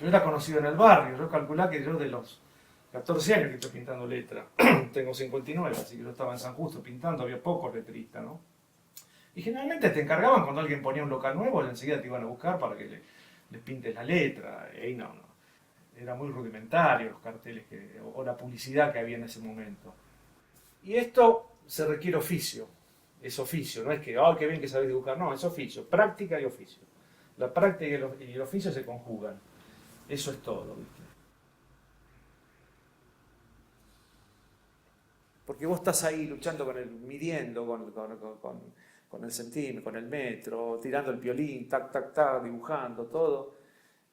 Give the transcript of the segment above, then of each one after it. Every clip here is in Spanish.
Yo era conocido en el barrio, yo calculaba que yo de los 14 años que estoy pintando letra, tengo 59, así que yo estaba en San Justo pintando, había pocos letristas, ¿no? Y generalmente te encargaban cuando alguien ponía un local nuevo, enseguida te iban a buscar para que les pintes la letra, y ahí no, no. Era muy rudimentario los carteles o la publicidad que había en ese momento. Y esto se requiere oficio, es oficio, no es que, oh, qué bien que sabés dibujar, no, es oficio, práctica y oficio. La práctica y el oficio se conjugan, eso es todo, ¿viste? Porque vos estás ahí luchando con el, midiendo con el centímetro, con el metro, tirando el piolín, tac, tac, tac, dibujando, todo.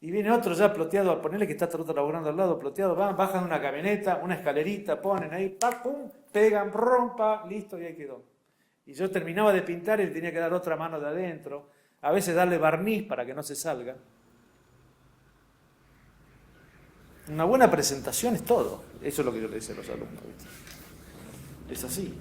Y viene otro ya ploteado, a ponerle que está otro laburando al lado, ploteado, bajan una camioneta, una escalerita, ponen ahí, pa, pum, pegan, rompa, listo, y ahí quedó. Y yo terminaba de pintar y le tenía que dar otra mano de adentro, a veces darle barniz para que no se salga. Una buena presentación es todo. Eso es lo que yo le decía a los alumnos, ¿viste? Es así.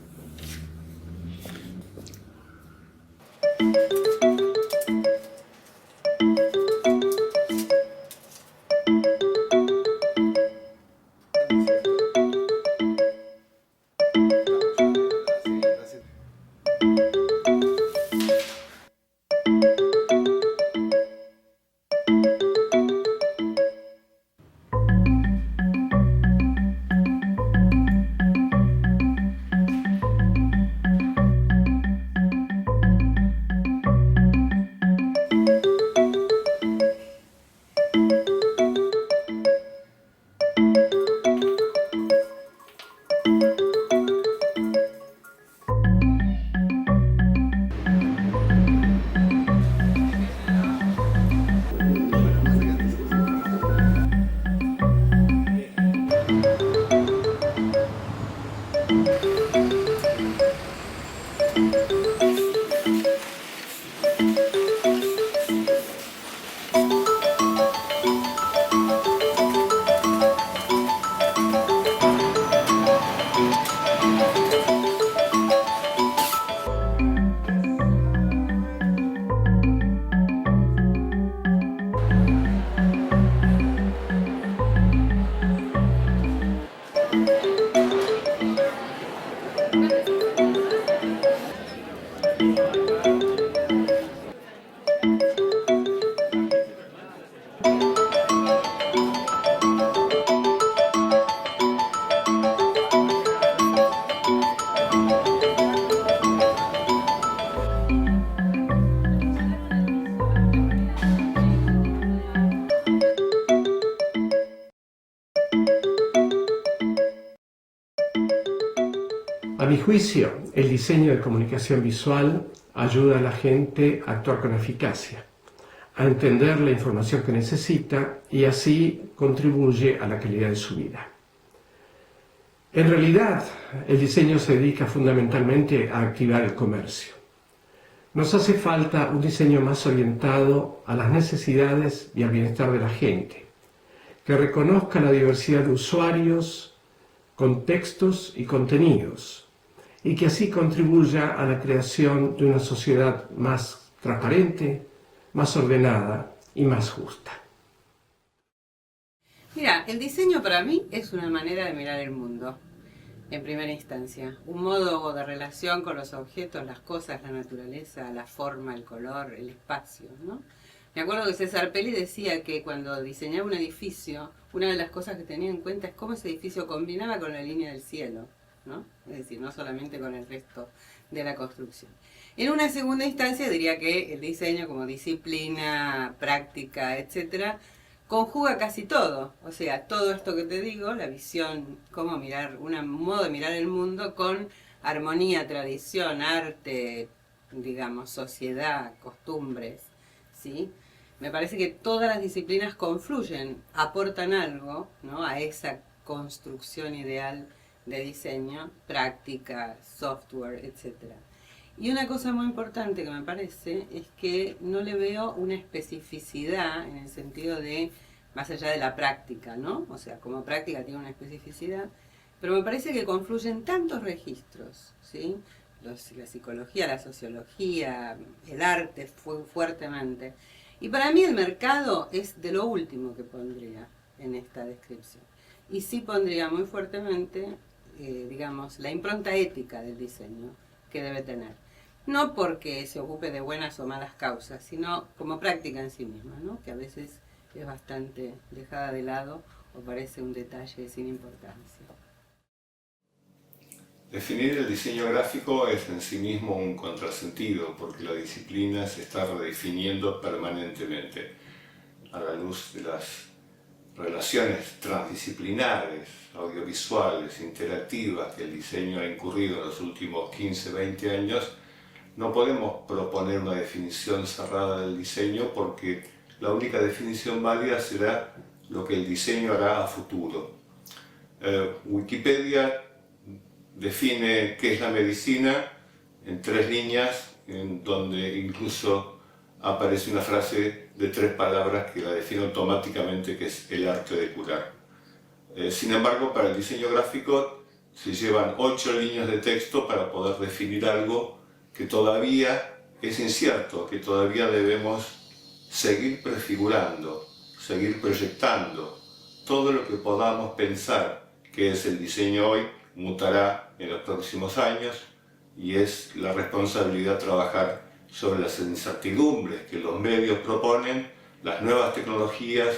A mi juicio, el diseño de comunicación visual ayuda a la gente a actuar con eficacia, a entender la información que necesita y así contribuye a la calidad de su vida. En realidad, el diseño se dedica fundamentalmente a activar el comercio. Nos hace falta un diseño más orientado a las necesidades y al bienestar de la gente, que reconozca la diversidad de usuarios, contextos y contenidos, y que así contribuya a la creación de una sociedad más transparente, más ordenada y más justa. Mira, el diseño para mí es una manera de mirar el mundo, en primera instancia. Un modo de relación con los objetos, las cosas, la naturaleza, la forma, el color, el espacio, ¿no? Me acuerdo que César Pelli decía que cuando diseñaba un edificio, una de las cosas que tenía en cuenta es cómo ese edificio combinaba con la línea del cielo, ¿no? Es decir, no solamente con el resto de la construcción. En una segunda instancia diría que el diseño como disciplina, práctica, etcétera, conjuga casi todo. O sea, todo esto que te digo, la visión, cómo mirar, un modo de mirar el mundo con armonía, tradición, arte, digamos, sociedad, costumbres, ¿sí? Me parece que todas las disciplinas confluyen, aportan algo, ¿no?, a esa construcción ideal de diseño, práctica, software, etc. Y una cosa muy importante que me parece es que no le veo una especificidad en el sentido de, más allá de la práctica, ¿no? O sea, como práctica tiene una especificidad, pero me parece que confluyen tantos registros, ¿sí? La psicología, la sociología, el arte fuertemente. Y para mí el mercado es de lo último que pondría en esta descripción. Y sí pondría muy fuertemente, digamos, la impronta ética del diseño que debe tener. No porque se ocupe de buenas o malas causas, sino como práctica en sí misma, ¿no? Que a veces es bastante dejada de lado o parece un detalle sin importancia. Definir el diseño gráfico es en sí mismo un contrasentido, porque la disciplina se está redefiniendo permanentemente a la luz de las relaciones transdisciplinares, audiovisuales, interactivas que el diseño ha incurrido en los últimos 15, 20 años. No podemos proponer una definición cerrada del diseño porque la única definición válida será lo que el diseño hará a futuro. Wikipedia define qué es la medicina en 3 líneas, en donde incluso aparece una frase de 3 palabras que la define automáticamente, que es el arte de curar. Sin embargo, para el diseño gráfico se llevan 8 líneas de texto para poder definir algo que todavía es incierto, que todavía debemos seguir prefigurando, seguir proyectando. Todo lo que podamos pensar que es el diseño hoy mutará en los próximos años y es la responsabilidad trabajar sobre las incertidumbres que los medios proponen, las nuevas tecnologías,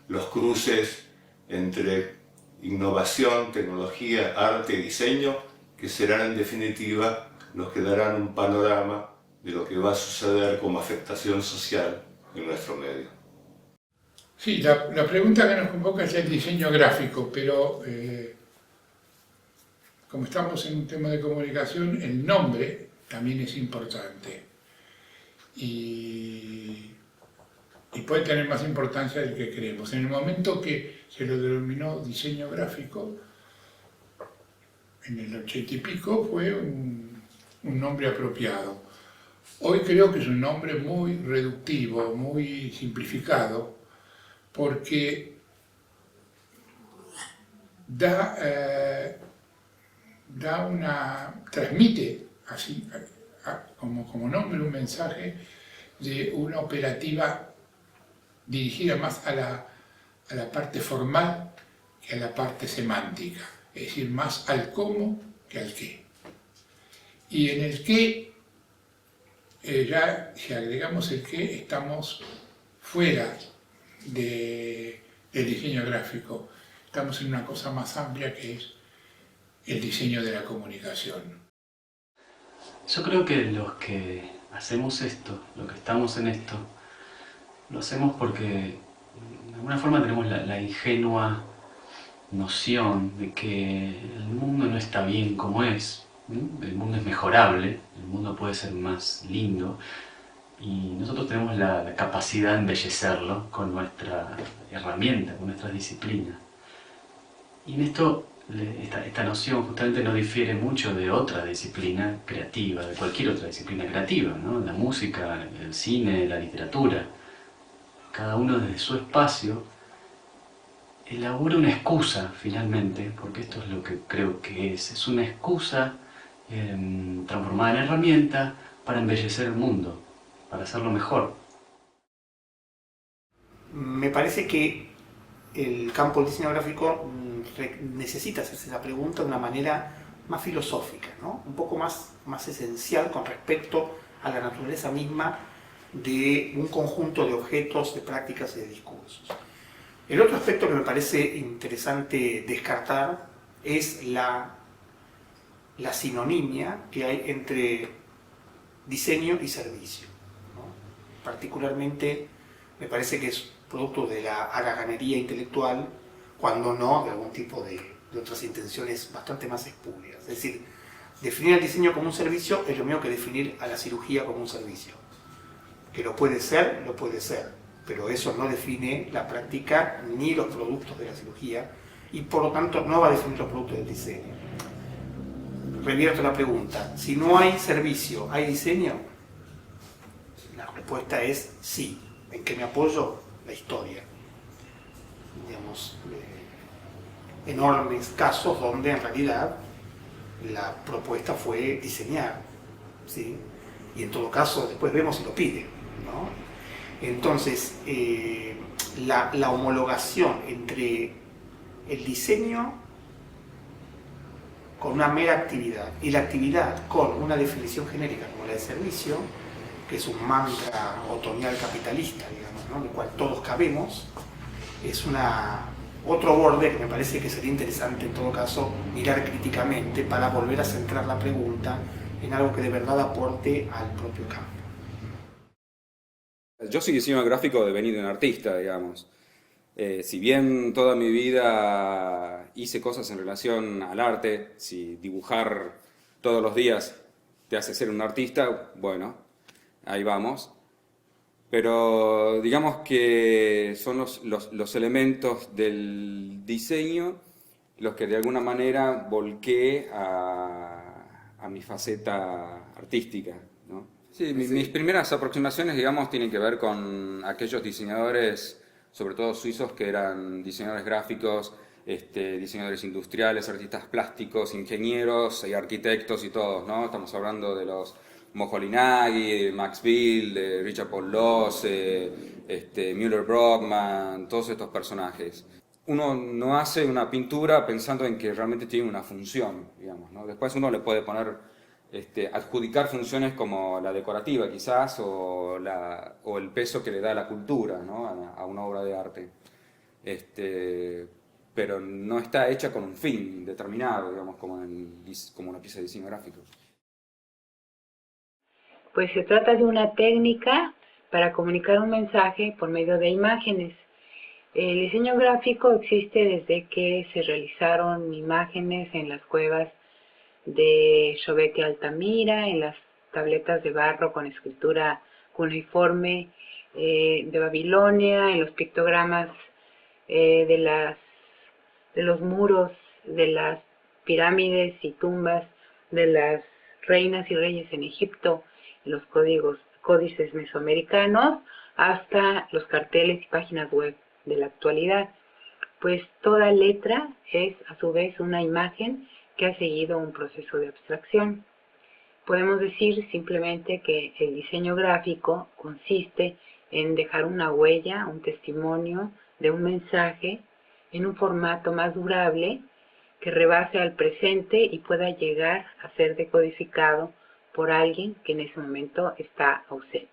los cruces entre innovación, tecnología, arte y diseño, que serán en definitiva los que darán un panorama de lo que va a suceder como afectación social en nuestro medio. Sí, la pregunta que nos convoca es el diseño gráfico, pero como estamos en un tema de comunicación, el nombre también es importante y puede tener más importancia del que creemos. En el momento que se lo denominó diseño gráfico, en el 80 y pico, fue un nombre apropiado. Hoy creo que es un nombre muy reductivo, muy simplificado, porque transmite así, como nombre, un mensaje de una operativa dirigida más a la parte formal que a la parte semántica, es decir, más al cómo que al qué. Y en el qué, ya si agregamos el qué, estamos fuera del diseño gráfico, estamos en una cosa más amplia que es el diseño de la comunicación. Yo creo que los que hacemos esto, los que estamos en esto, lo hacemos porque de alguna forma tenemos la ingenua noción de que el mundo no está bien como es, el mundo es mejorable, el mundo puede ser más lindo y nosotros tenemos la capacidad de embellecerlo con nuestra herramienta, con nuestra disciplina. Y en esto, esta noción justamente no difiere mucho de otra disciplina creativa, de cualquier otra disciplina creativa, ¿no? La música, el cine, la literatura. Cada uno desde su espacio elabora una excusa finalmente, porque esto es lo que creo que es una excusa transformada en herramienta para embellecer el mundo, para hacerlo mejor. Me parece que el campo del diseño gráfico necesita hacerse esa pregunta de una manera más filosófica, ¿no? Un poco más esencial con respecto a la naturaleza misma de un conjunto de objetos, de prácticas y de discursos. El otro aspecto que me parece interesante descartar es la sinonimia que hay entre diseño y servicio, ¿no? Particularmente me parece que es producto de la haraganería intelectual, cuando no de algún tipo de otras intenciones bastante más espurias. Es decir, definir el diseño como un servicio es lo mismo que definir a la cirugía como un servicio. Que lo puede ser, pero eso no define la práctica ni los productos de la cirugía y por lo tanto no va a definir los productos del diseño. Revierto la pregunta, si no hay servicio, ¿hay diseño? La respuesta es sí. ¿En qué me apoyo? La historia. Digamos, enormes casos donde en realidad la propuesta fue diseñar, ¿sí? Y en todo caso después vemos si lo piden, ¿no? Entonces, la homologación entre el diseño con una mera actividad y la actividad con una definición genérica como la de servicio, que es un mantra otoñal capitalista, digamos, ¿no?, en el cual todos cabemos, es otro borde que me parece que sería interesante en todo caso mirar críticamente para volver a centrar la pregunta en algo que de verdad aporte al propio campo. Yo soy diseñador gráfico devenido un artista, digamos. Si bien toda mi vida hice cosas en relación al arte, si dibujar todos los días te hace ser un artista, bueno, ahí vamos. Pero digamos que son los elementos del diseño los que de alguna manera volqué a mi faceta artística, ¿no? Sí, mis primeras aproximaciones, digamos, tienen que ver con aquellos diseñadores, sobre todo suizos, que eran diseñadores gráficos, diseñadores industriales, artistas plásticos, ingenieros y arquitectos y todos, ¿no? Estamos hablando de los Moholy-Nagy, de Max Bill, de Richard Paul Loss, Müller-Brockman, todos estos personajes. Uno no hace una pintura pensando en que realmente tiene una función, digamos, ¿no? Después uno le puede poner, adjudicar funciones como la decorativa quizás, o el peso que le da la cultura, ¿no?, a una obra de arte. Pero no está hecha con un fin determinado, digamos, como una pieza de diseño gráfico. Pues se trata de una técnica para comunicar un mensaje por medio de imágenes. El diseño gráfico existe desde que se realizaron imágenes en las cuevas de Chauvet Altamira, en las tabletas de barro con escritura cuneiforme de Babilonia, en los pictogramas de los muros de las pirámides y tumbas de las reinas y reyes en Egipto, en los códices mesoamericanos, hasta los carteles y páginas web de la actualidad. Pues toda letra es a su vez una imagen que ha seguido un proceso de abstracción. Podemos decir simplemente que el diseño gráfico consiste en dejar una huella, un testimonio de un mensaje en un formato más durable que rebase al presente y pueda llegar a ser decodificado por alguien que en ese momento está ausente.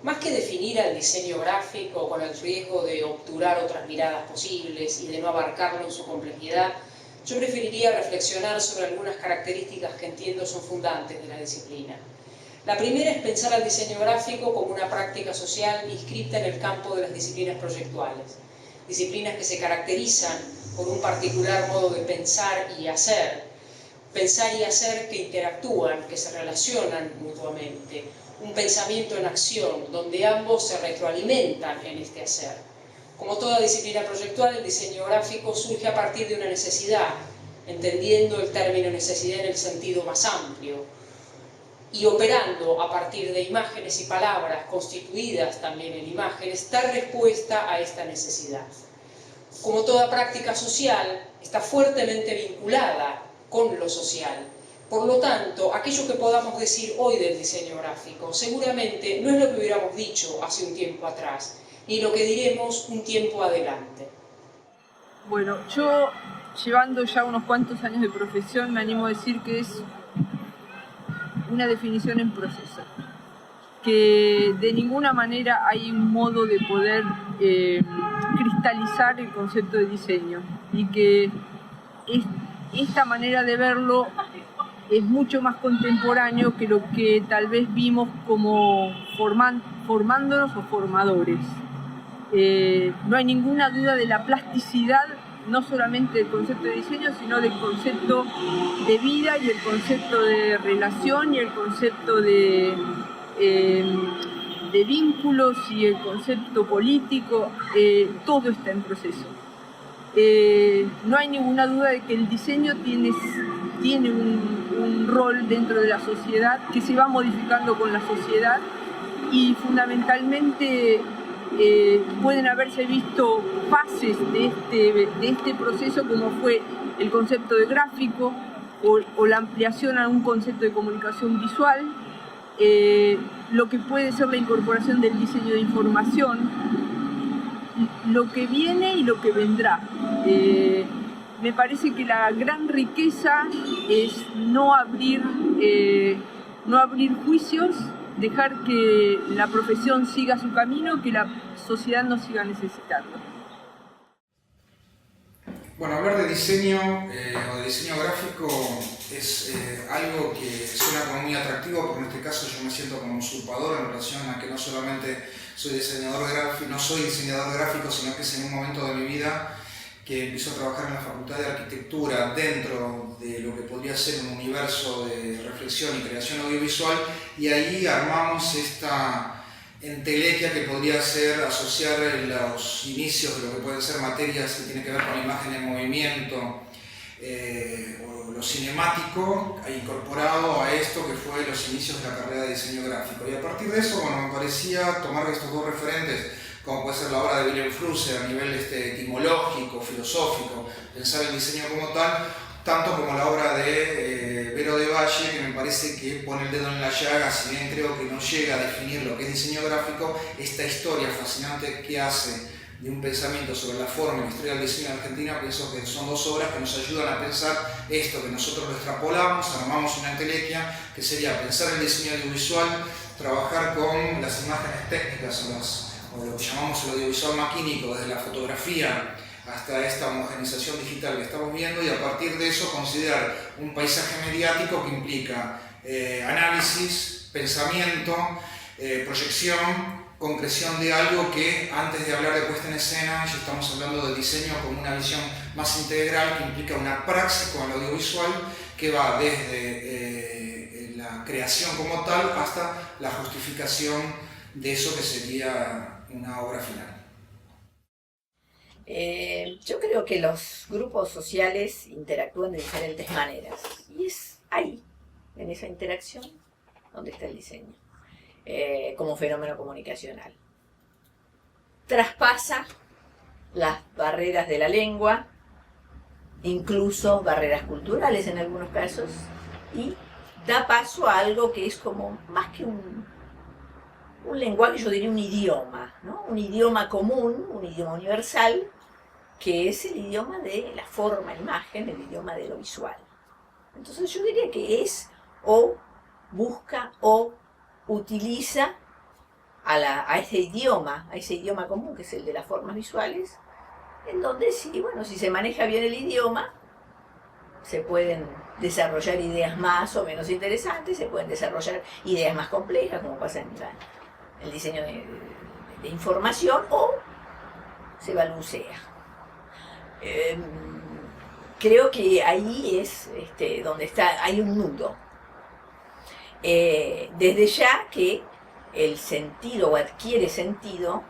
Más que definir al diseño gráfico con el riesgo de obturar otras miradas posibles y de no abarcarlo en su complejidad, yo preferiría reflexionar sobre algunas características que entiendo son fundantes de la disciplina. La primera es pensar al diseño gráfico como una práctica social inscrita en el campo de las disciplinas proyectuales, disciplinas que se caracterizan por un particular modo de pensar y hacer que interactúan, que se relacionan mutuamente, un pensamiento en acción, donde ambos se retroalimentan en este hacer. Como toda disciplina proyectual, el diseño gráfico surge a partir de una necesidad, entendiendo el término necesidad en el sentido más amplio, y operando a partir de imágenes y palabras constituidas también en imágenes, dar respuesta a esta necesidad. Como toda práctica social, está fuertemente vinculada con lo social. Por lo tanto, aquello que podamos decir hoy del diseño gráfico seguramente no es lo que hubiéramos dicho hace un tiempo atrás, ni lo que diremos un tiempo adelante. Bueno, yo, llevando ya unos cuantos años de profesión, me animo a decir que es una definición en proceso, que de ninguna manera hay un modo de poder cristalizar el concepto de diseño, y que esta manera de verlo es mucho más contemporáneo que lo que tal vez vimos como formándonos o formadores. No hay ninguna duda de la plasticidad, no solamente del concepto de diseño, sino del concepto de vida y el concepto de relación y el concepto de vínculos y el concepto político. Todo está en proceso. No hay ninguna duda de que el diseño tiene un rol dentro de la sociedad que se va modificando con la sociedad, y fundamentalmente pueden haberse visto fases de este proceso, como fue el concepto de gráfico o la ampliación a un concepto de comunicación visual, lo que puede ser la incorporación del diseño de información, lo que viene y lo que vendrá. Me parece que la gran riqueza es no abrir juicios, dejar que la profesión siga su camino, que la sociedad nos siga necesitando. Bueno, hablar de diseño o de diseño gráfico es algo que suena como muy atractivo, porque en este caso yo me siento como usurpador en relación a que no solamente soy diseñador gráfico, no soy diseñador gráfico, sino que es en un momento de mi vida que empiezo a trabajar en la Facultad de Arquitectura dentro de lo que podría ser un universo de reflexión y creación audiovisual, y ahí armamos esta entelequia que podría ser asociar los inicios de lo que pueden ser materias que tienen que ver con la imagen en movimiento o lo cinemático, incorporado a esto que fue los inicios de la carrera de diseño gráfico. Y a partir de eso, bueno, me parecía tomar estos dos referentes, como puede ser la obra de Wilhelm Flusser a nivel etimológico, filosófico, pensar el diseño como tal, tanto como la obra de Vero de Valle, que me parece que pone el dedo en la llaga, si bien creo que no llega a definir lo que es diseño gráfico, esta historia fascinante que hace de un pensamiento sobre la forma y la historia del diseño en Argentina, pienso que son dos obras que nos ayudan a pensar esto, que nosotros lo extrapolamos, armamos una entelequia, que sería pensar el diseño audiovisual, trabajar con las imágenes técnicas o lo que llamamos el audiovisual maquínico, desde la fotografía hasta esta homogenización digital que estamos viendo, y a partir de eso considerar un paisaje mediático que implica análisis, pensamiento, proyección, concreción de algo que, antes de hablar de puesta en escena, ya estamos hablando de diseño como una visión más integral que implica una praxis con el audiovisual que va desde la creación como tal hasta la justificación de eso que sería una obra final. Yo creo que los grupos sociales interactúan de diferentes maneras, y es ahí, en esa interacción, donde está el diseño, como fenómeno comunicacional. Traspasa las barreras de la lengua, incluso barreras culturales en algunos casos, y da paso a algo que es como más que un lenguaje, yo diría un idioma, ¿no? Un idioma común, un idioma universal, que es el idioma de la forma, imagen, el idioma de lo visual. Entonces yo diría que es o busca o utiliza a ese idioma común, que es el de las formas visuales, en donde si se maneja bien el idioma, se pueden desarrollar ideas más o menos interesantes, se pueden desarrollar ideas más complejas, como pasa en el diseño de información, o se balbucea. Creo que ahí es donde hay un nudo. Desde ya que el sentido, o adquiere sentido,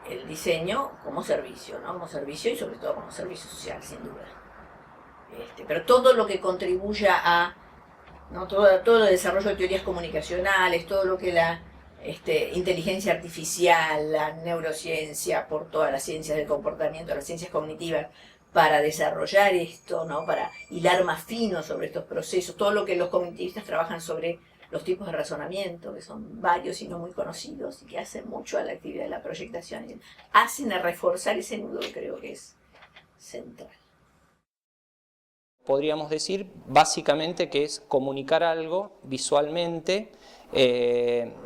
el diseño como servicio, ¿no? Como servicio, y sobre todo como servicio social, sin duda. Pero todo lo que contribuya a, ¿no? todo el desarrollo de teorías comunicacionales, todo lo que la inteligencia artificial, la neurociencia, por todas las ciencias del comportamiento, las ciencias cognitivas, para desarrollar esto, ¿no? Para hilar más fino sobre estos procesos, todo lo que los cognitivistas trabajan sobre los tipos de razonamiento, que son varios y no muy conocidos, y que hacen mucho a la actividad de la proyectación, hacen a reforzar ese nudo que creo que es central. Podríamos decir básicamente que es comunicar algo visualmente,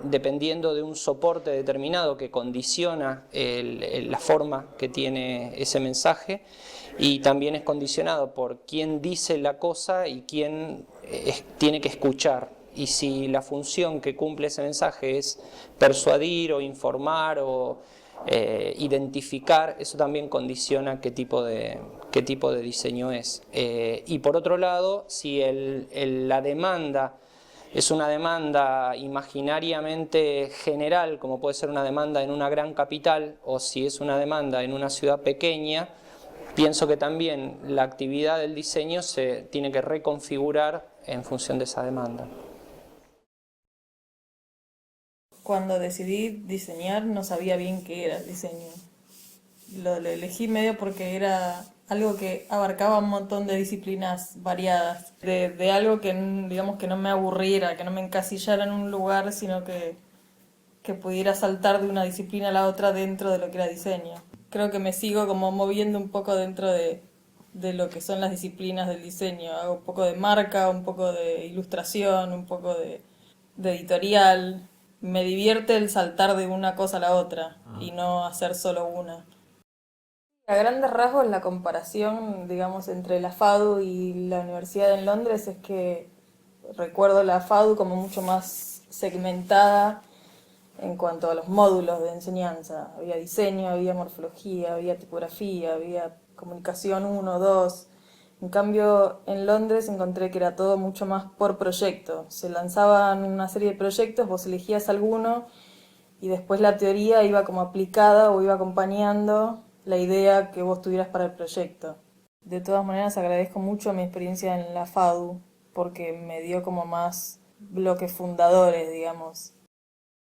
dependiendo de un soporte determinado que condiciona la forma que tiene ese mensaje, y también es condicionado por quién dice la cosa y quién tiene que escuchar. Y si la función que cumple ese mensaje es persuadir o informar o identificar, eso también condiciona qué tipo de diseño es. Y por otro lado, si la demanda es una demanda imaginariamente general, como puede ser una demanda en una gran capital, o si es una demanda en una ciudad pequeña, pienso que también la actividad del diseño se tiene que reconfigurar en función de esa demanda. Cuando decidí diseñar no sabía bien qué era el diseño. Lo elegí medio porque era algo que abarcaba un montón de disciplinas variadas, de algo que, digamos, que no me aburriera, que no me encasillara en un lugar, sino que que pudiera saltar de una disciplina a la otra dentro de lo que era diseño. Creo que me sigo como moviendo un poco dentro de lo que son las disciplinas del diseño. Hago un poco de marca, un poco de ilustración, un poco de editorial. Me divierte el saltar de una cosa a la otra y no hacer solo una. A grandes rasgos, la comparación, digamos, entre la FADU y la Universidad en Londres es que recuerdo la FADU como mucho más segmentada en cuanto a los módulos de enseñanza. Había diseño, había morfología, había tipografía, había comunicación 1, 2. En cambio, en Londres encontré que era todo mucho más por proyecto. Se lanzaban una serie de proyectos, vos elegías alguno y después la teoría iba como aplicada o iba acompañando la idea que vos tuvieras para el proyecto. De todas maneras, agradezco mucho mi experiencia en la FADU porque me dio como más bloques fundadores, digamos.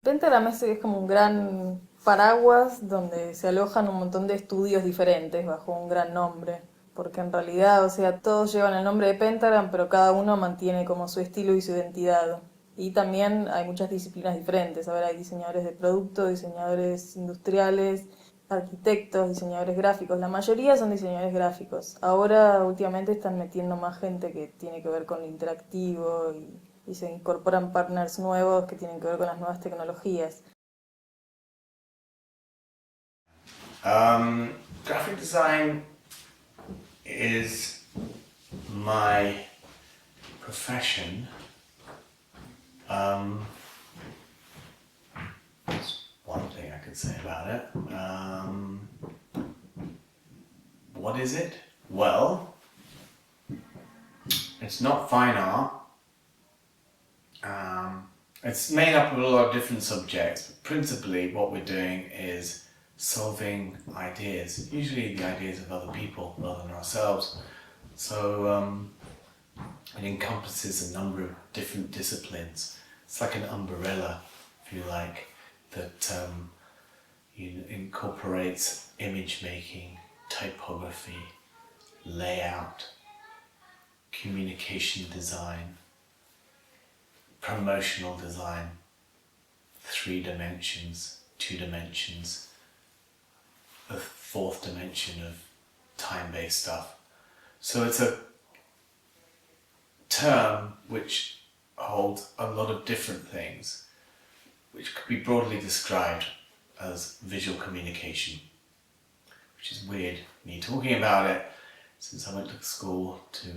Pentagram es como un gran paraguas donde se alojan un montón de estudios diferentes bajo un gran nombre. Porque en realidad, o sea, todos llevan el nombre de Pentagram, pero cada uno mantiene como su estilo y su identidad. Y también hay muchas disciplinas diferentes. A ver, hay diseñadores de producto, diseñadores industriales, arquitectos, diseñadores gráficos. La mayoría son diseñadores gráficos. Ahora, últimamente, están metiendo más gente que tiene que ver con lo interactivo y se incorporan partners nuevos que tienen que ver con las nuevas tecnologías. Graphic design is my profession. That's one thing I could say about it. What is it? Well, it's not fine art. It's made up of a lot of different subjects, but principally what we're doing is solving ideas, usually the ideas of other people rather than ourselves. So it encompasses a number of different disciplines. It's like an umbrella, if you like, that incorporates image making, typography, layout, communication design, promotional design, 3 dimensions, 2 dimensions, a 4th dimension of time-based stuff. So it's a term which holds a lot of different things, which could be broadly described as visual communication, which is weird, me talking about it, since I went to school to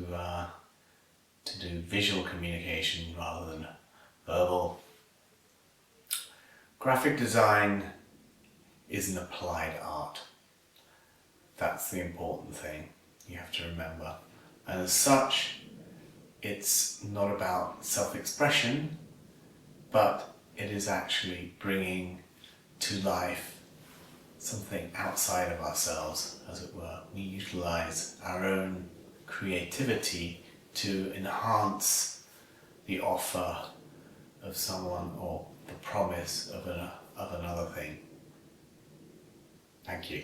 do visual communication rather than verbal. Graphic design is an applied art. That's the important thing you have to remember. And as such, it's not about self-expression, but it is actually bringing to life something outside of ourselves, as it were. We utilize our own creativity to enhance the offer of someone or the promise of another thing. Thank you.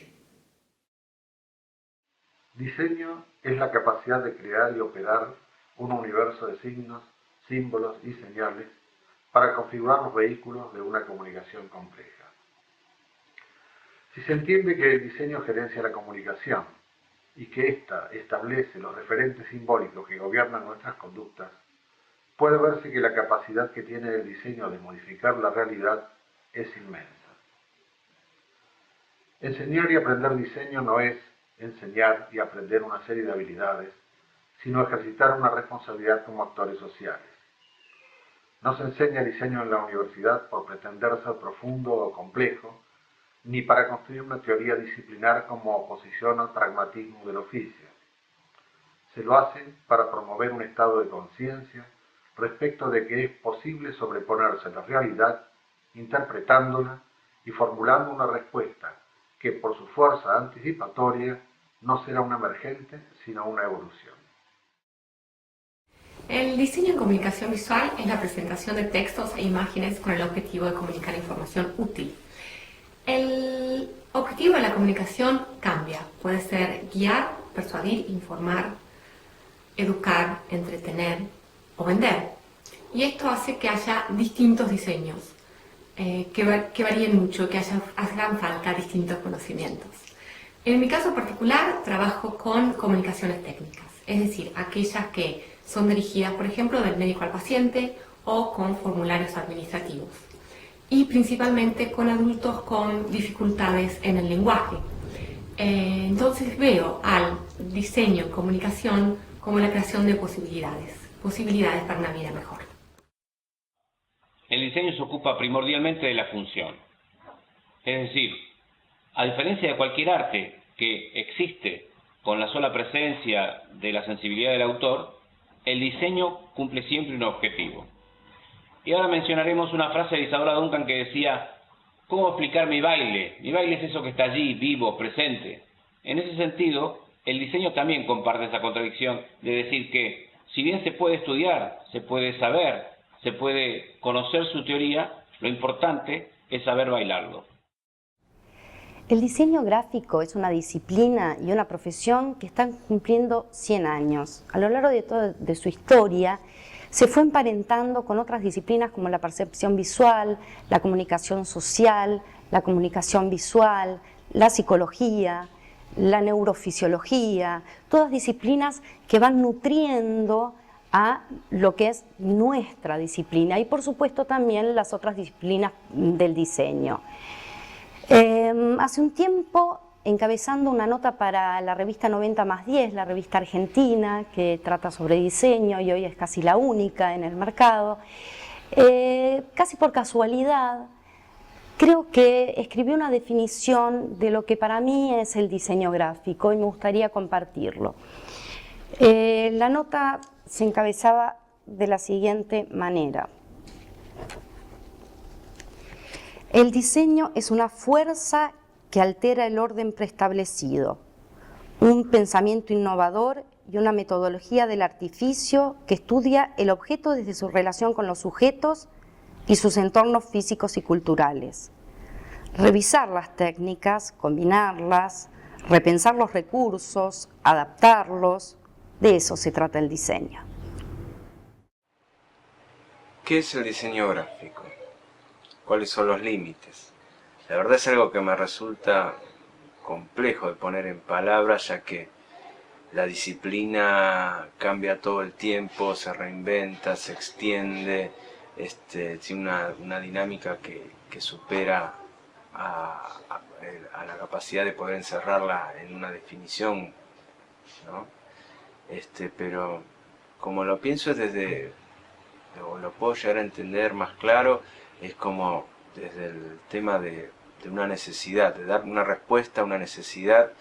Diseño es la capacidad de crear y operar un universo de signos, símbolos y señales para configurar los vehículos de una comunicación compleja. Si se entiende que el diseño gerencia la comunicación y que ésta establece los referentes simbólicos que gobiernan nuestras conductas, puede verse que la capacidad que tiene el diseño de modificar la realidad es inmensa. Enseñar y aprender diseño no es enseñar y aprender una serie de habilidades, sino ejercitar una responsabilidad como actores sociales. No se enseña diseño en la universidad por pretender ser profundo o complejo, ni para construir una teoría disciplinar como oposición al pragmatismo del oficio. Se lo hace para promover un estado de conciencia respecto de que es posible sobreponerse a la realidad, interpretándola y formulando una respuesta que por su fuerza anticipatoria no será una emergente, sino una evolución. El diseño en comunicación visual es la presentación de textos e imágenes con el objetivo de comunicar información útil. El objetivo de la comunicación cambia, puede ser guiar, persuadir, informar, educar, entretener o vender. Y esto hace que haya distintos diseños. que varíen mucho, que hagan falta distintos conocimientos. En mi caso particular trabajo con comunicaciones técnicas, es decir, aquellas que son dirigidas, por ejemplo, del médico al paciente o con formularios administrativos. Y principalmente con adultos con dificultades en el lenguaje. Entonces veo al diseño en comunicación como la creación de posibilidades para una vida mejor. El diseño se ocupa primordialmente de la función. Es decir, a diferencia de cualquier arte que existe con la sola presencia de la sensibilidad del autor, el diseño cumple siempre un objetivo. Y ahora mencionaremos una frase de Isadora Duncan que decía: ¿cómo explicar mi baile? Mi baile es eso que está allí, vivo, presente. En ese sentido, el diseño también comparte esa contradicción de decir que, si bien se puede estudiar, se puede saber, se puede conocer su teoría, lo importante es saber bailarlo. El diseño gráfico es una disciplina y una profesión que están cumpliendo 100 años. A lo largo de su historia, se fue emparentando con otras disciplinas como la percepción visual, la comunicación social, la comunicación visual, la psicología, la neurofisiología, todas disciplinas que van nutriendo a lo que es nuestra disciplina y por supuesto también las otras disciplinas del diseño. Hace un tiempo, encabezando una nota para la revista 90+10, la revista argentina que trata sobre diseño y hoy es casi la única en el mercado, casi por casualidad, creo que escribí una definición de lo que para mí es el diseño gráfico y me gustaría compartirlo. La nota se encabezaba de la siguiente manera: el diseño es una fuerza que altera el orden preestablecido, un pensamiento innovador y una metodología del artificio que estudia el objeto desde su relación con los sujetos y sus entornos físicos y culturales. Revisar las técnicas, combinarlas, repensar los recursos, adaptarlos, de eso se trata el diseño. ¿Qué es el diseño gráfico? ¿Cuáles son los límites? La verdad es algo que me resulta complejo de poner en palabras, ya que la disciplina cambia todo el tiempo, se reinventa, se extiende, tiene una dinámica que supera a la capacidad de poder encerrarla en una definición, ¿no? Pero como lo pienso o lo puedo llegar a entender más claro, es como desde el tema de una necesidad, de dar una respuesta a una necesidad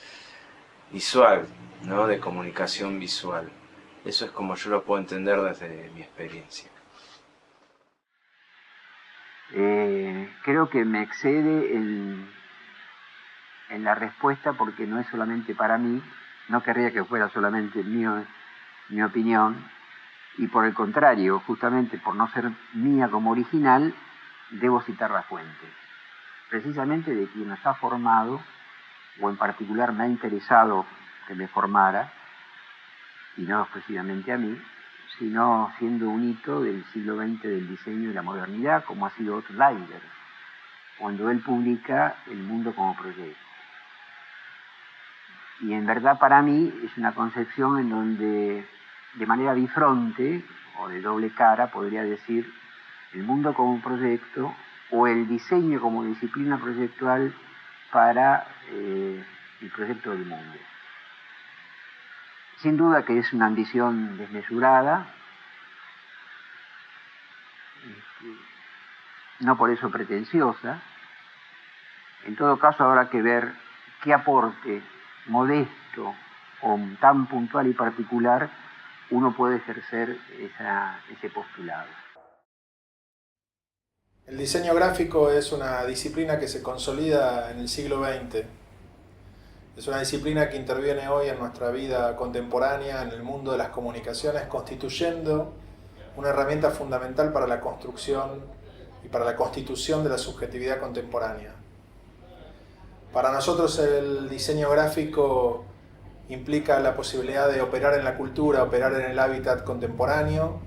visual, ¿no? De comunicación visual. Eso es como yo lo puedo entender desde mi experiencia. Creo que me excede en la respuesta porque no es solamente para mí, no querría que fuera solamente mi opinión, y por el contrario, justamente por no ser mía como original, debo citar la fuente, precisamente de quien nos ha formado, o en particular me ha interesado que me formara, y no exclusivamente a mí, sino siendo un hito del siglo XX del diseño y la modernidad, como ha sido Otto Leider, cuando él publica El mundo como proyecto. Y en verdad para mí es una concepción en donde de manera bifronte o de doble cara podría decir el mundo como un proyecto o el diseño como disciplina proyectual para el proyecto del mundo. Sin duda que es una ambición desmesurada, no por eso pretenciosa. En todo caso habrá que ver qué aporte modesto o tan puntual y particular uno puede ejercer ese postulado. El diseño gráfico es una disciplina que se consolida en el siglo XX. Es una disciplina que interviene hoy en nuestra vida contemporánea, en el mundo de las comunicaciones, constituyendo una herramienta fundamental para la construcción y para la constitución de la subjetividad contemporánea. Para nosotros el diseño gráfico implica la posibilidad de operar en la cultura, operar en el hábitat contemporáneo,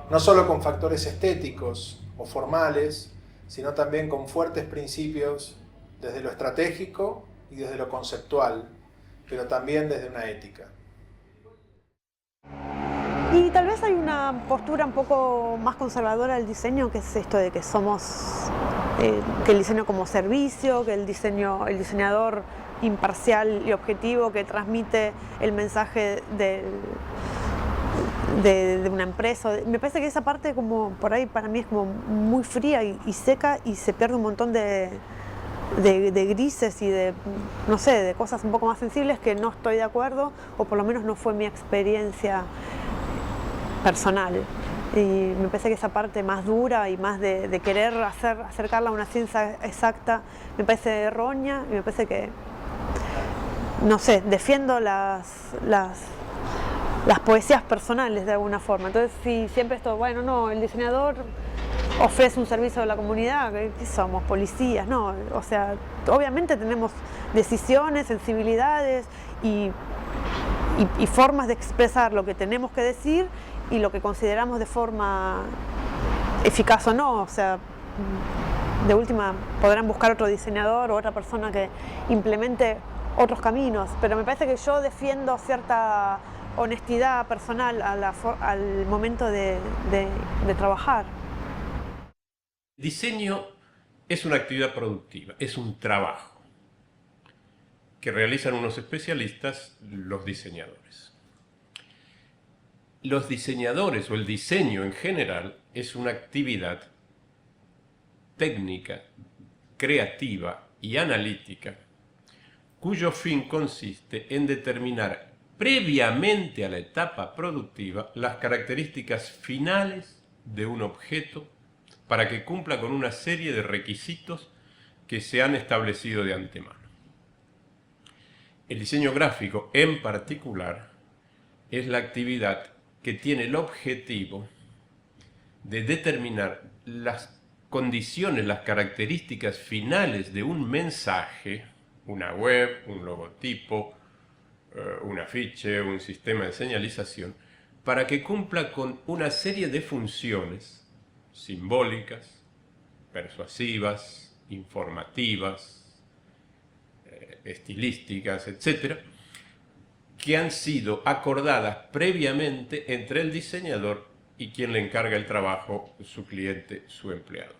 no solo con factores estéticos o formales, sino también con fuertes principios desde lo estratégico y desde lo conceptual, pero también desde una ética. Y tal vez hay una postura un poco más conservadora del diseño, que es esto de que somos, que el diseño como servicio, que el diseñador imparcial y objetivo que transmite el mensaje de una empresa. Me parece que esa parte como por ahí para mí es como muy fría y seca, y se pierde un montón de grises y no sé, de cosas un poco más sensibles que no estoy de acuerdo, o por lo menos no fue mi experiencia personal. Y me parece que esa parte más dura y más de querer acercarla a una ciencia exacta me parece errónea, y me parece que, no sé, defiendo las poesías personales de alguna forma. Entonces, si siempre esto, bueno, no, el diseñador ofrece un servicio a la comunidad, ¿qué somos? ¿Policías? No, o sea, obviamente tenemos decisiones, sensibilidades y formas de expresar lo que tenemos que decir y lo que consideramos de forma eficaz o no. O sea, de última podrán buscar otro diseñador o otra persona que implemente otros caminos, pero me parece que yo defiendo cierta honestidad personal al momento de trabajar. Diseño es una actividad productiva, es un trabajo que realizan unos especialistas, los diseñadores. Los diseñadores o el diseño en general es una actividad técnica, creativa y analítica cuyo fin consiste en determinar previamente a la etapa productiva las características finales de un objeto para que cumpla con una serie de requisitos que se han establecido de antemano. El diseño gráfico en particular es la actividad que tiene el objetivo de determinar las condiciones, las características finales de un mensaje, una web, un logotipo, un afiche, un sistema de señalización, para que cumpla con una serie de funciones simbólicas, persuasivas, informativas, estilísticas, etc., que han sido acordadas previamente entre el diseñador y quien le encarga el trabajo, su cliente, su empleador.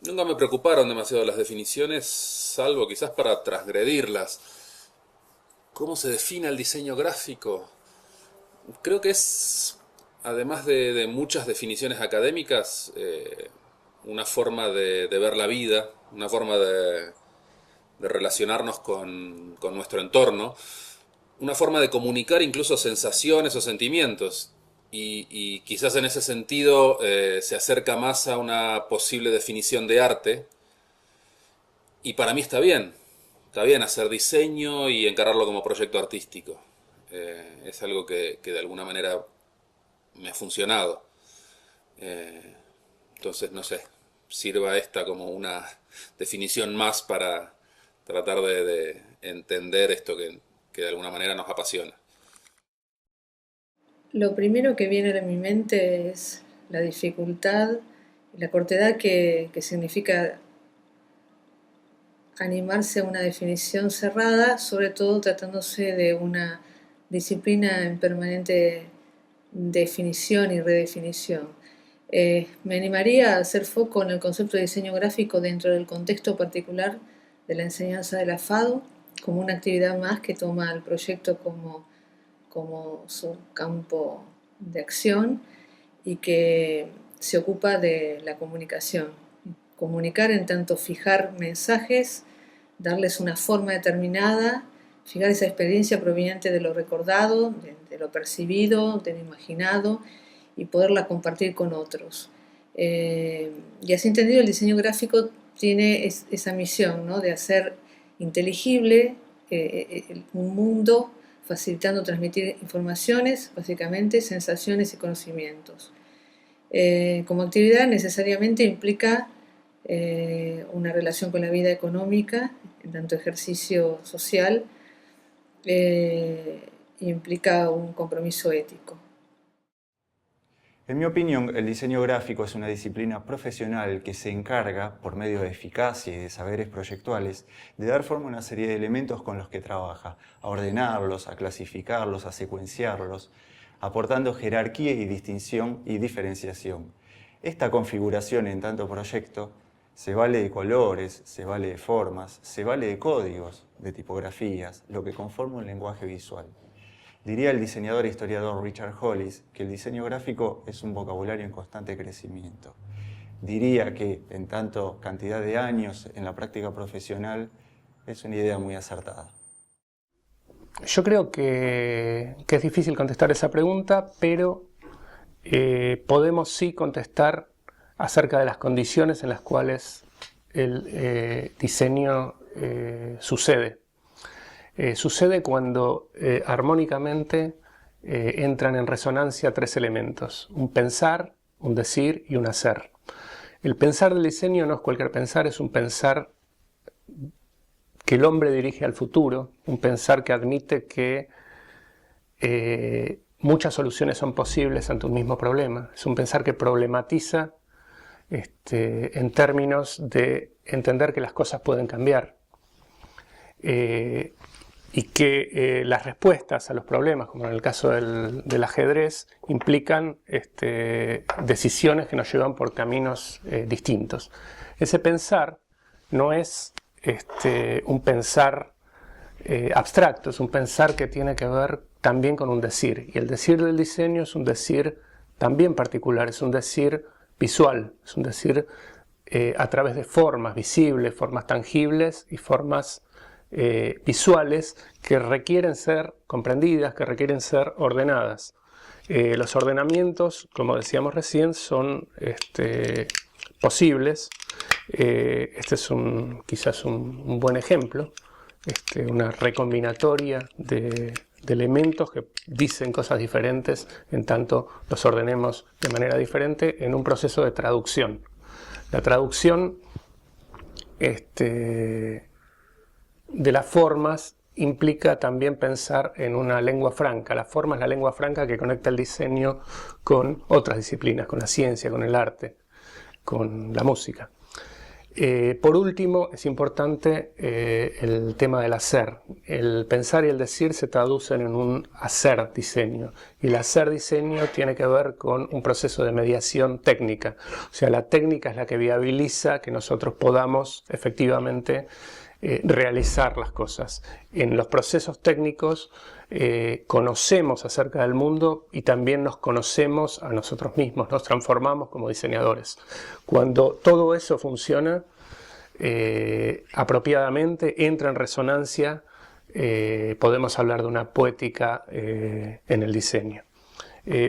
Nunca me preocuparon demasiado las definiciones, salvo quizás para transgredirlas. ¿Cómo se define el diseño gráfico? Creo que es, además de muchas definiciones académicas, una forma de ver la vida, una forma de relacionarnos con nuestro entorno, una forma de comunicar incluso sensaciones o sentimientos. Y quizás en ese sentido se acerca más a una posible definición de arte. Y para mí está bien hacer diseño y encararlo como proyecto artístico. Es algo que de alguna manera me ha funcionado. Entonces, no sé, sirva esta como una definición más para tratar de entender esto que de alguna manera nos apasiona. Lo primero que viene a mi mente es la dificultad y la cortedad que significa animarse a una definición cerrada, sobre todo tratándose de una disciplina en permanente definición y redefinición. Me animaría a hacer foco en el concepto de diseño gráfico dentro del contexto particular de la enseñanza de la FADO, como una actividad más que toma el proyecto como su campo de acción y que se ocupa de la comunicación. Comunicar en tanto fijar mensajes, darles una forma determinada, fijar esa experiencia proveniente de lo recordado, de lo percibido, de lo imaginado y poderla compartir con otros. Y así entendido, el diseño gráfico tiene esa misión, ¿no?, de hacer inteligible un mundo, facilitando transmitir informaciones, básicamente sensaciones y conocimientos. Como actividad necesariamente implica una relación con la vida económica, en tanto ejercicio social, implica un compromiso ético. En mi opinión, el diseño gráfico es una disciplina profesional que se encarga, por medio de eficacia y de saberes proyectuales, de dar forma a una serie de elementos con los que trabaja, a ordenarlos, a clasificarlos, a secuenciarlos, aportando jerarquía y distinción y diferenciación. Esta configuración en tanto proyecto se vale de colores, se vale de formas, se vale de códigos, de tipografías, lo que conforma un lenguaje visual. Diría el diseñador e historiador Richard Hollis que el diseño gráfico es un vocabulario en constante crecimiento. Diría que, en tanto cantidad de años en la práctica profesional, es una idea muy acertada. Yo creo que es difícil contestar esa pregunta, pero podemos sí contestar acerca de las condiciones en las cuales el diseño sucede. Sucede cuando armónicamente entran en resonancia tres elementos: un pensar, un decir y un hacer. El pensar del diseño no es cualquier pensar, es un pensar que el hombre dirige al futuro, un pensar que admite que muchas soluciones son posibles ante un mismo problema. Es un pensar que problematiza en términos de entender que las cosas pueden cambiar. Y que las respuestas a los problemas, como en el caso del ajedrez, implican decisiones que nos llevan por caminos distintos. Ese pensar no es un pensar abstracto, es un pensar que tiene que ver también con un decir. Y el decir del diseño es un decir también particular, es un decir visual, es un decir a través de formas visibles, formas tangibles y formas visuales que requieren ser comprendidas, que requieren ser ordenadas. Los ordenamientos, como decíamos recién, son posibles. Este es quizás un buen ejemplo, una recombinatoria de elementos que dicen cosas diferentes en tanto los ordenemos de manera diferente en un proceso de traducción. La traducción de las formas implica también pensar en una lengua franca. La forma es la lengua franca que conecta el diseño con otras disciplinas, con la ciencia, con el arte, con la música. Por último, es importante el tema del hacer. El pensar y el decir se traducen en un hacer diseño. Y el hacer diseño tiene que ver con un proceso de mediación técnica. O sea, la técnica es la que viabiliza que nosotros podamos efectivamente realizar las cosas. En los procesos técnicos conocemos acerca del mundo y también nos conocemos a nosotros mismos, nos transformamos como diseñadores. Cuando todo eso funciona apropiadamente, entra en resonancia, podemos hablar de una poética en el diseño.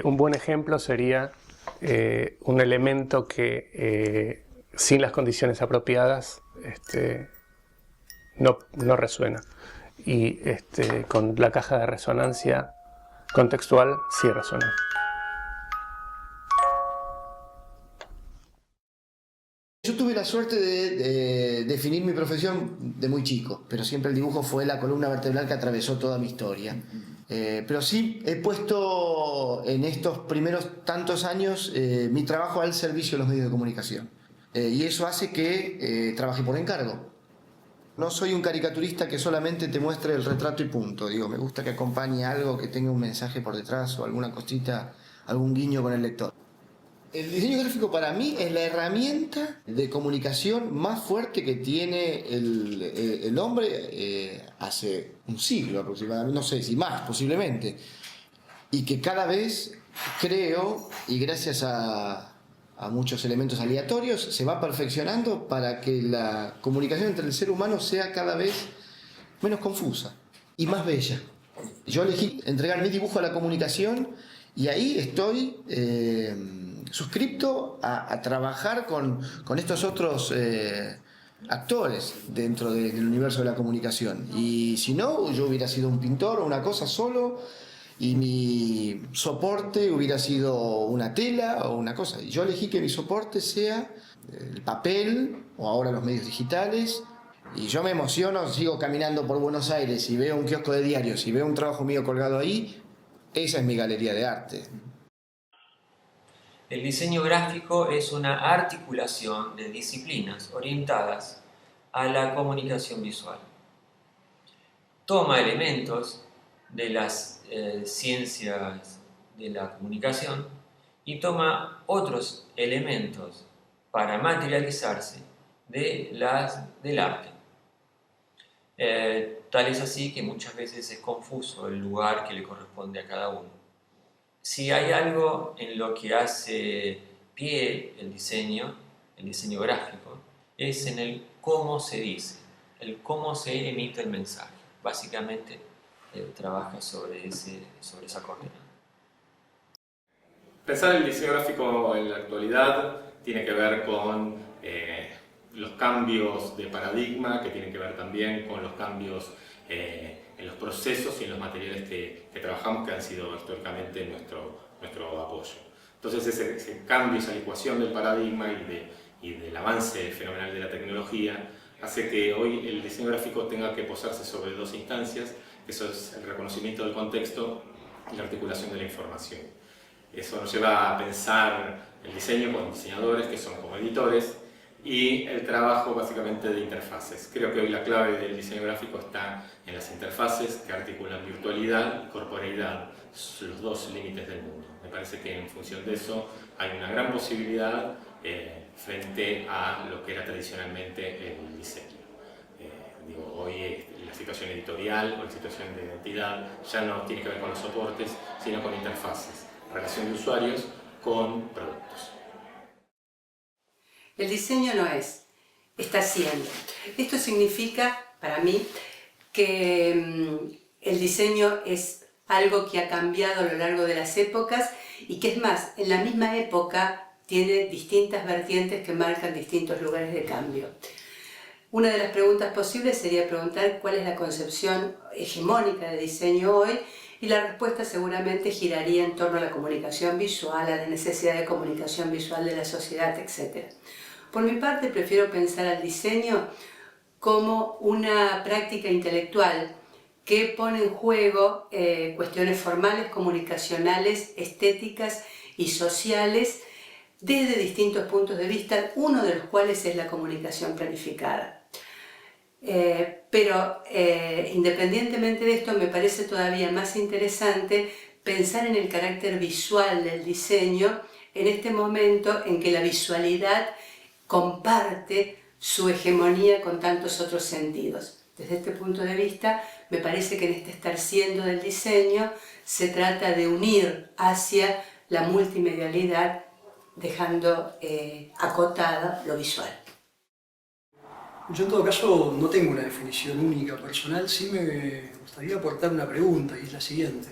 Un buen ejemplo sería un elemento que sin las condiciones apropiadas no resuena, y con la caja de resonancia contextual sí resuena. Yo tuve la suerte de definir mi profesión de muy chico, pero siempre el dibujo fue la columna vertebral que atravesó toda mi historia. Pero sí he puesto en estos primeros tantos años mi trabajo al servicio de los medios de comunicación. Y eso hace que trabaje por encargo. No soy un caricaturista que solamente te muestre el retrato y punto. Digo, me gusta que acompañe algo, que tenga un mensaje por detrás o alguna cosita, algún guiño con el lector. El diseño gráfico para mí es la herramienta de comunicación más fuerte que tiene el hombre hace un siglo aproximadamente, no sé si más posiblemente. Y que cada vez creo, y gracias a muchos elementos aleatorios, se va perfeccionando para que la comunicación entre el ser humano sea cada vez menos confusa y más bella. Yo elegí entregar mi dibujo a la comunicación y ahí estoy suscripto a trabajar con estos otros actores dentro del universo de la comunicación. Y si no, yo hubiera sido un pintor o una cosa solo, y mi soporte hubiera sido una tela o una cosa. Yo elegí que mi soporte sea el papel o ahora los medios digitales. Y yo me emociono, sigo caminando por Buenos Aires y veo un kiosco de diarios y veo un trabajo mío colgado ahí. Esa es mi galería de arte. El diseño gráfico es una articulación de disciplinas orientadas a la comunicación visual. Toma elementos de las ciencias de la comunicación y toma otros elementos para materializarse del arte. Tal es así que muchas veces es confuso el lugar que le corresponde a cada uno. Si hay algo en lo que hace pie el diseño gráfico, es en el cómo se dice, el cómo se emite el mensaje. Básicamente trabaja sobre esa coordenada. Pensar el diseño gráfico en la actualidad tiene que ver con los cambios de paradigma, que tienen que ver también con los cambios en los procesos y en los materiales que trabajamos, que han sido históricamente nuestro apoyo. Entonces ese cambio, esa ecuación del paradigma y del avance fenomenal de la tecnología hace que hoy el diseño gráfico tenga que posarse sobre dos instancias, que eso es el reconocimiento del contexto y la articulación de la información. Eso nos lleva a pensar el diseño con diseñadores, que son como editores, y el trabajo básicamente de interfaces. Creo que hoy la clave del diseño gráfico está en las interfaces que articulan virtualidad y corporeidad, los dos límites del mundo. Me parece que en función de eso hay una gran posibilidad frente a lo que era tradicionalmente el diseño. Hoy la situación editorial o la situación de identidad ya no tiene que ver con los soportes, sino con interfaces, relación de usuarios con productos. El diseño no es, está siendo. Esto significa, para mí, que el diseño es algo que ha cambiado a lo largo de las épocas y que es más, en la misma época tiene distintas vertientes que marcan distintos lugares de cambio. Una de las preguntas posibles sería preguntar cuál es la concepción hegemónica de diseño hoy, y la respuesta seguramente giraría en torno a la comunicación visual, a la necesidad de comunicación visual de la sociedad, etc. Por mi parte, prefiero pensar al diseño como una práctica intelectual que pone en juego cuestiones formales, comunicacionales, estéticas y sociales desde distintos puntos de vista, uno de los cuales es la comunicación planificada. Pero independientemente de esto, me parece todavía más interesante pensar en el carácter visual del diseño en este momento en que la visualidad comparte su hegemonía con tantos otros sentidos. Desde este punto de vista, me parece que en este estar siendo del diseño se trata de unir hacia la multimedialidad, dejando acotada lo visual. Yo en todo caso no tengo una definición única personal, sí me gustaría aportar una pregunta, y es la siguiente.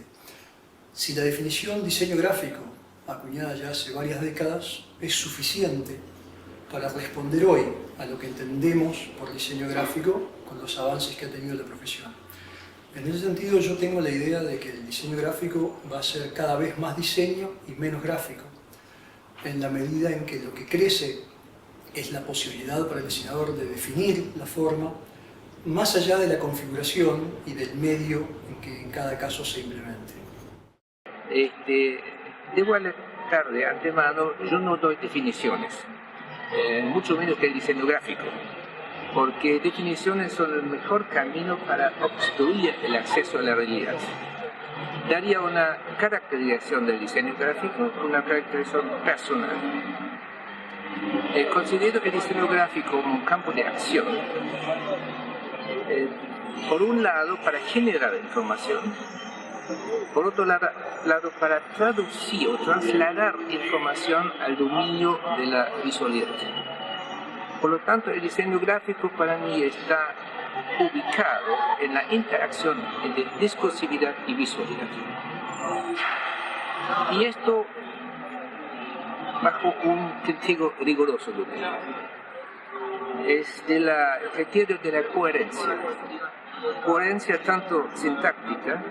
Si la definición diseño gráfico, acuñada ya hace varias décadas, es suficiente para responder hoy a lo que entendemos por diseño gráfico con los avances que ha tenido la profesión. En ese sentido yo tengo la idea de que el diseño gráfico va a ser cada vez más diseño y menos gráfico, en la medida en que lo que crece es la posibilidad para el diseñador de definir la forma más allá de la configuración y del medio en que en cada caso se implemente. Debo alertar de antemano, yo no doy definiciones, mucho menos que el diseño gráfico, porque definiciones son el mejor camino para obstruir el acceso a la realidad. Daría una caracterización del diseño gráfico, una caracterización personal. Considero el diseño gráfico como un campo de acción, por un lado para generar información, por otro lado para traducir o trasladar información al dominio de la visualidad. Por lo tanto, el diseño gráfico para mí está ubicado en la interacción entre discursividad y visualidad. Y esto bajo un criterio riguroso de mí. Es el criterio de la coherencia. Coherencia tanto sintáctica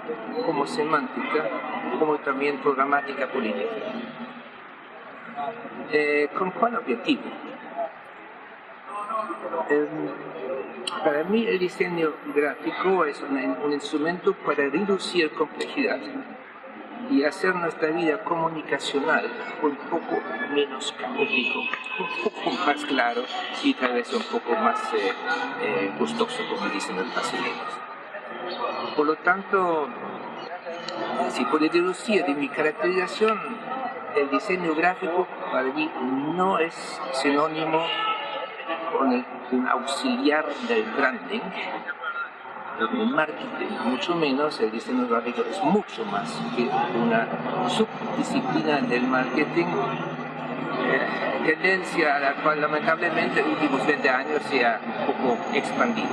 como semántica, como también programática política. ¿Con cuál objetivo? Para mí el diseño gráfico es un instrumento para reducir complejidad. y hacer nuestra vida comunicacional un poco menos caótico, un poco más claro y tal vez un poco más gustoso, como dicen los brasileños. Por lo tanto, si puede deducir de mi caracterización, el diseño gráfico para mí no es sinónimo con un auxiliar del branding, del marketing, mucho menos. El diseño gráfico es mucho más que una subdisciplina del marketing, tendencia a la cual lamentablemente en los últimos 20 años se ha un poco expandido.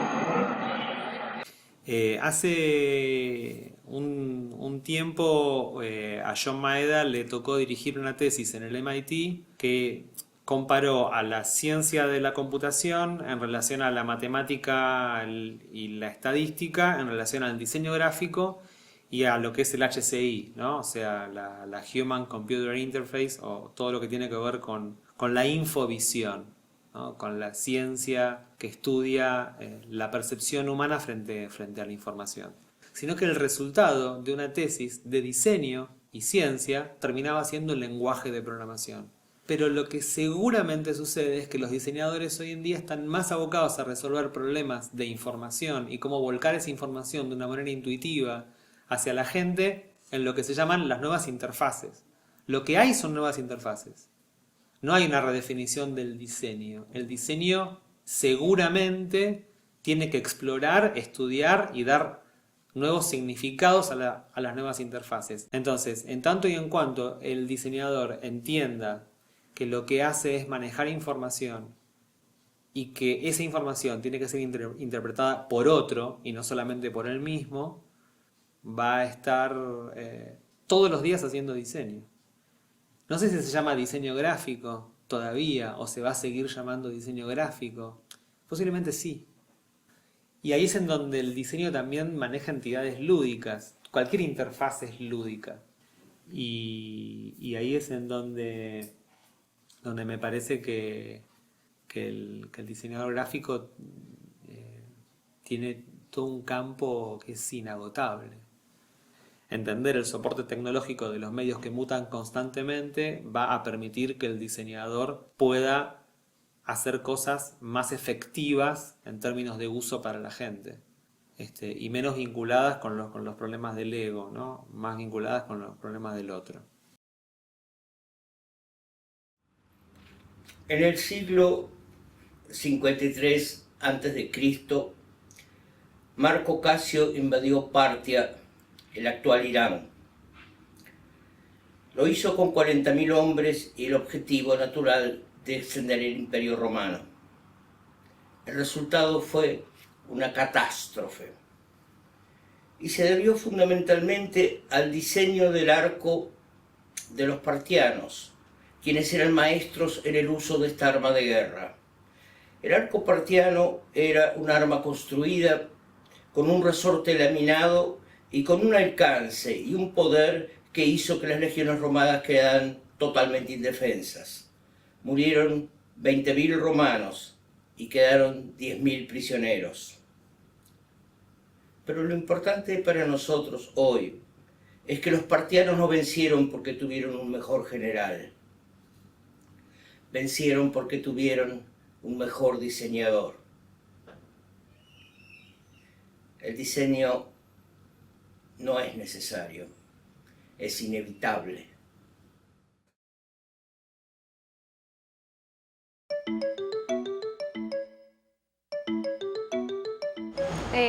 Hace un tiempo a John Maeda le tocó dirigir una tesis en el MIT que comparó a la ciencia de la computación en relación a la matemática y la estadística, en relación al diseño gráfico y a lo que es el HCI, ¿no? O sea, la Human Computer Interface, o todo lo que tiene que ver con la infovisión, ¿no? Con la ciencia que estudia la percepción humana frente a la información. Sino que el resultado de una tesis de diseño y ciencia terminaba siendo el lenguaje de programación. Pero lo que seguramente sucede es que los diseñadores hoy en día están más abocados a resolver problemas de información y cómo volcar esa información de una manera intuitiva hacia la gente en lo que se llaman las nuevas interfaces. Lo que hay son nuevas interfaces. No hay una redefinición del diseño. El diseño seguramente tiene que explorar, estudiar y dar nuevos significados a las nuevas interfaces. Entonces, en tanto y en cuanto el diseñador entienda que lo que hace es manejar información y que esa información tiene que ser interpretada por otro y no solamente por él mismo, va a estar todos los días haciendo diseño. No sé si se llama diseño gráfico todavía o se va a seguir llamando diseño gráfico. Posiblemente sí. Y ahí es en donde el diseño también maneja entidades lúdicas. Cualquier interfaz es lúdica. Y ahí es en donde me parece que el diseñador gráfico tiene todo un campo que es inagotable. Entender el soporte tecnológico de los medios que mutan constantemente va a permitir que el diseñador pueda hacer cosas más efectivas en términos de uso para la gente, y menos vinculadas con los problemas del ego, ¿no? Más vinculadas con los problemas del otro. En el siglo 53 a.C., Marco Casio invadió Partia, el actual Irán. Lo hizo con 40.000 hombres y el objetivo natural de extender el Imperio Romano. El resultado fue una catástrofe y se debió fundamentalmente al diseño del arco de los partianos, quienes eran maestros en el uso de esta arma de guerra. El arco partiano era un arma construida con un resorte laminado y con un alcance y un poder que hizo que las legiones romanas quedaran totalmente indefensas. Murieron 20.000 romanos y quedaron 10.000 prisioneros. Pero lo importante para nosotros hoy es que los partianos no vencieron porque tuvieron un mejor general. Vencieron porque tuvieron un mejor diseñador. El diseño no es necesario, es inevitable.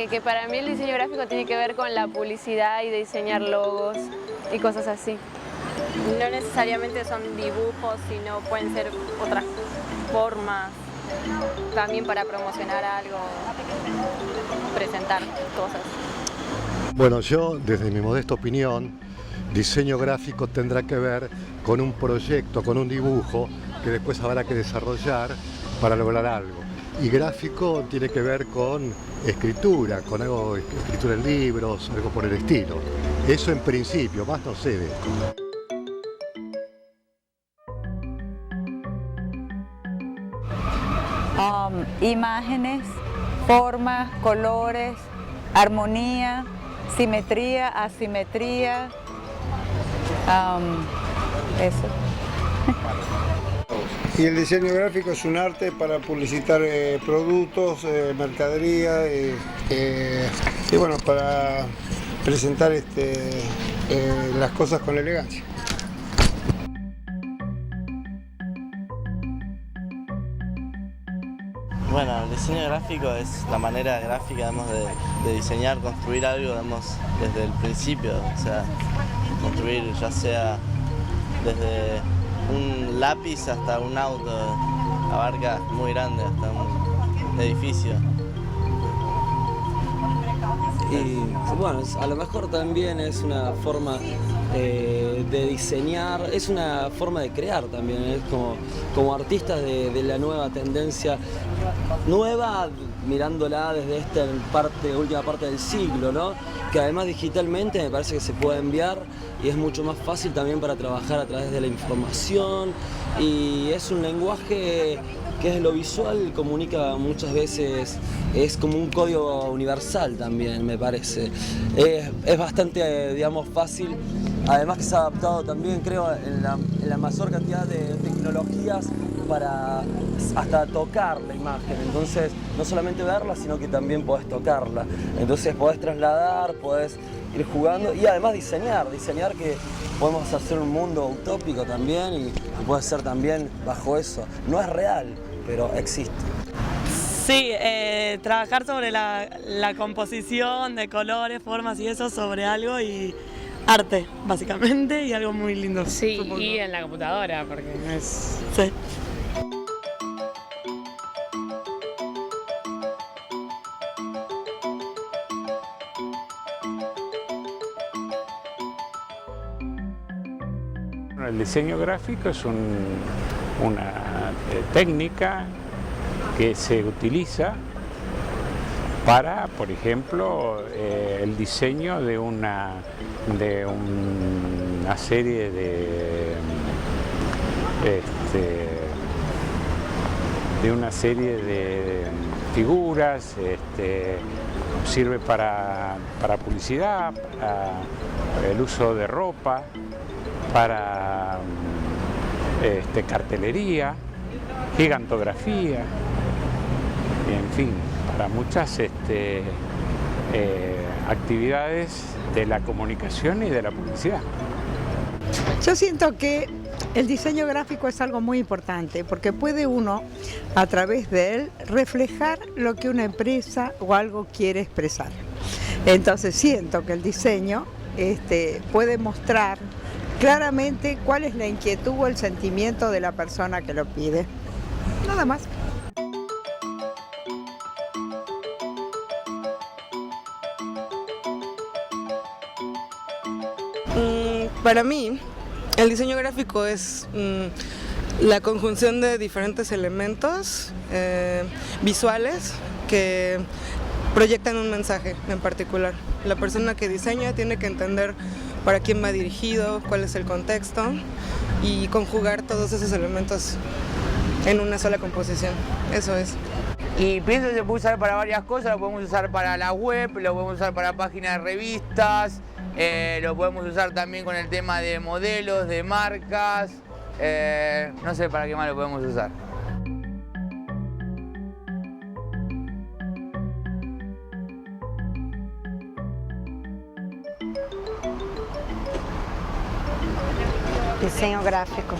Que para mí el diseño gráfico tiene que ver con la publicidad y de diseñar logos y cosas así. No necesariamente son dibujos, sino pueden ser otras formas, también para promocionar algo, presentar cosas. Bueno, yo, desde mi modesta opinión, diseño gráfico tendrá que ver con un proyecto, con un dibujo que después habrá que desarrollar para lograr algo. Y gráfico tiene que ver con escritura, con algo, escritura en libros, algo por el estilo. Eso en principio, más no sé de esto. Imágenes, formas, colores, armonía, simetría, asimetría, Eso. Y el diseño gráfico es un arte para publicitar productos, mercadería y bueno, para presentar las cosas con elegancia. Bueno, el diseño gráfico es la manera gráfica, digamos, de diseñar, construir algo, digamos, desde el principio. O sea, construir ya sea desde un lápiz hasta un auto, abarca muy grande, hasta un edificio. Y bueno, a lo mejor también es una forma de diseñar, es una forma de crear también, es como artistas de la nueva tendencia, nueva mirándola desde esta última parte del siglo, ¿no? Que además digitalmente me parece que se puede enviar y es mucho más fácil también para trabajar a través de la información, y es un lenguaje que es lo visual, comunica muchas veces, es como un código universal también, me parece. Es bastante, digamos, fácil, además que se ha adaptado también, creo, en la mayor cantidad de tecnologías para hasta tocar la imagen. Entonces, no solamente verla, sino que también podés tocarla. Entonces podés trasladar, podés ir jugando y además diseñar que podemos hacer un mundo utópico también y puede ser también bajo eso. No es real, pero existe. Sí, trabajar sobre la composición de colores, formas y eso sobre algo y arte, básicamente, y algo muy lindo. Sí, supongo. y en la computadora, porque no es... Sí. El diseño gráfico es una técnica que se utiliza para, por ejemplo, el diseño de una serie de figuras, sirve para publicidad, para el uso de ropa, para cartelería, gigantografía, y en fin, para muchas actividades de la comunicación y de la publicidad. Yo siento que el diseño gráfico es algo muy importante porque puede uno, a través de él, reflejar lo que una empresa o algo quiere expresar. Entonces siento que el diseño puede mostrar claramente cuál es la inquietud o el sentimiento de la persona que lo pide. Nada más. Para mí, el diseño gráfico es la conjunción de diferentes elementos visuales que proyectan un mensaje en particular. La persona que diseña tiene que entender para quién va dirigido, cuál es el contexto y conjugar todos esos elementos en una sola composición. Eso es. Y pienso que se puede usar para varias cosas, lo podemos usar para la web, lo podemos usar para páginas de revistas, lo podemos usar también con el tema de modelos, de marcas, no sé para qué más lo podemos usar. Diseño gráfico.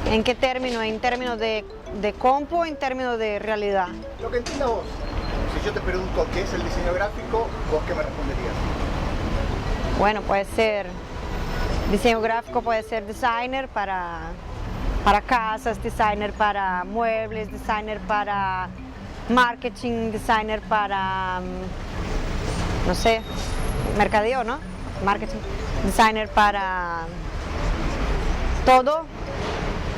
¿En qué término? ¿En términos de compu o en términos de realidad? Lo que entienda vos. Si yo te pregunto qué es el diseño gráfico, ¿vos qué me responderías? Bueno, puede ser diseño gráfico, puede ser designer para casas, designer para muebles, designer para marketing, designer para, no sé, mercadeo, ¿no? Marketing, designer para todo,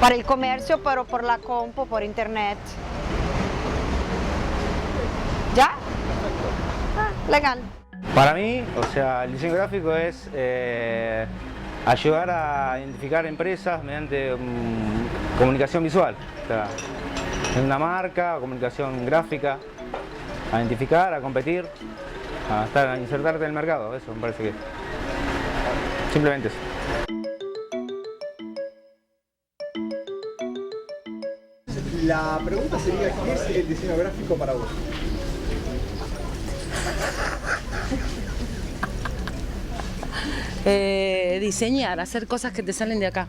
para el comercio, pero por la compu, por internet. ¿Ya? Legal. Para mí, o sea, el diseño gráfico es ayudar a identificar empresas mediante comunicación visual. O sea, en una marca, comunicación gráfica, a identificar, a competir, a insertarte en el mercado. Eso me parece que Simplemente eso. La pregunta sería, ¿qué es el diseño gráfico para vos? Diseñar, hacer cosas que te salen de acá.